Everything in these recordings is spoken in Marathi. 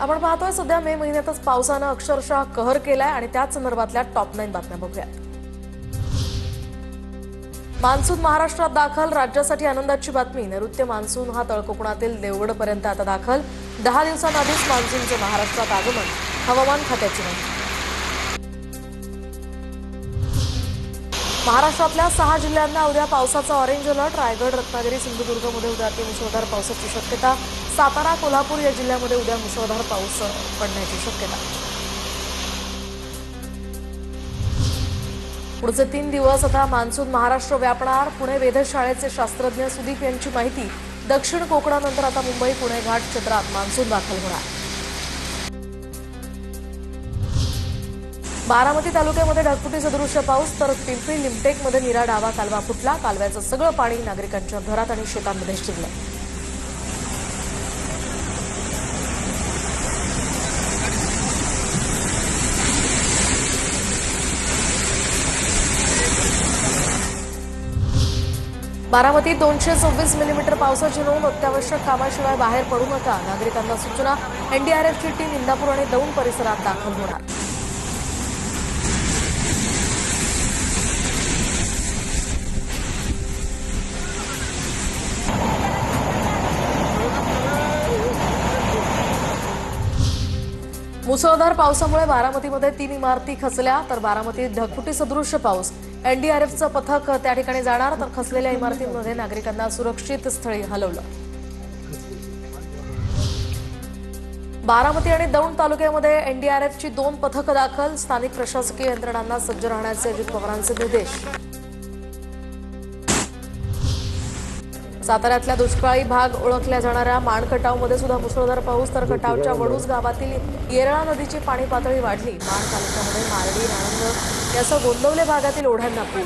आपण पाहतोय सध्या मे महिन्यातच पावसानं अक्षरशः कहर केलाय आणि त्याच संदर्भातल्या टॉप 9 बातम्या बघूयात। मान्सून महाराष्ट्रात दाखल, राज्यासाठी आनंदाची बातमी। नैऋत्य मान्सून हा तळकोकणातील देवगडपर्यंत आता दाखल। 10 दिवसांआधीच मान्सूनचं महाराष्ट्रात आगमन, हवामान खात्याची माहिती। महाराष्ट्रातल्या 6 जिल्ह्यांना उद्या पावसाचा ऑरेंज अलर्ट। रायगड, रत्नागिरी, सिंधुदुर्गमध्ये उद्या मुसळधार पावसाची शक्यता। सातारा, कोल्हापूर या जिल्ह्यांमध्ये उद्या मुसळधार पाऊस पडण्याची शक्यता। पुढचे 3 दिवस आता मान्सून महाराष्ट्र व्यापणार। पुणे वेधशाळेचे शास्त्रज्ञ सुदीप यांची माहिती। दक्षिण कोकणानंतर आता मुंबई, पुणे घाट क्षेत्रात मान्सून दाखल होणार। बारामती तालुक्यामध्ये ढगफुटी सदृश्य पाऊस, तर पिंपरी लिमटेकमध्ये नीरा डावा कालवा फुटला। कालव्याचं सगळं पाणी नागरिकांच्या घरात आणि शेतांमध्ये शिरलं। बारामतीत 226 मिलीमीटर पावसाची नोंद। अत्यावश्यक कामाशिवाय बाहेर पडू नका, नागरिकांना सूचना। एनडीआरएफची टीम इंदापूर आणि दौंड परिसरात दाखल होणार। मुसळधार पावसामुळे बारामतीमध्ये 3 इमारती खचल्या, तर बारामतीत ढगफुटी सदृश्य पाऊस। एनडीआरएफचं पथक त्या ठिकाणी जाणार, तर खचलेल्या इमारतींमध्ये नागरिकांना सुरक्षित स्थळी हलवलं। बारामती आणि दौंड तालुक्यामध्ये एनडीआरएफची 2 पथकं दाखल। स्थानिक प्रशासकीय यंत्रणांना सज्ज राहण्याचे अजित पवारांचे निर्देश। साताऱ्यातल्या दुष्काळी भाग ओळखल्या जाणाऱ्या माणखटावमध्ये सुद्धा मुसळधार पाऊस, तर खटावच्या वडूज गावातील येरळा नदीची पाणी पातळी वाढली। माण तालुक्यामध्ये मारडी, राणंद यासह गोंदवले भागातील ओढ्यांना पूर।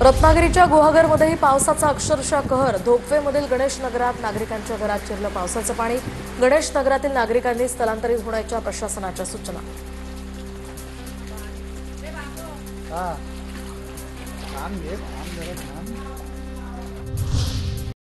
रत्नागिरीच्या गुहागरमध्येही पावसाचा अक्षरशः कहर। धोपवेमधील गणेश नगरात नागरिकांच्या घरात शिरलं पावसाचं पाणी। गणेश नगरातील नागरिकांनी स्थलांतरित होण्याच्या प्रशासनाच्या सूचना। काम घे, काम जरा काम।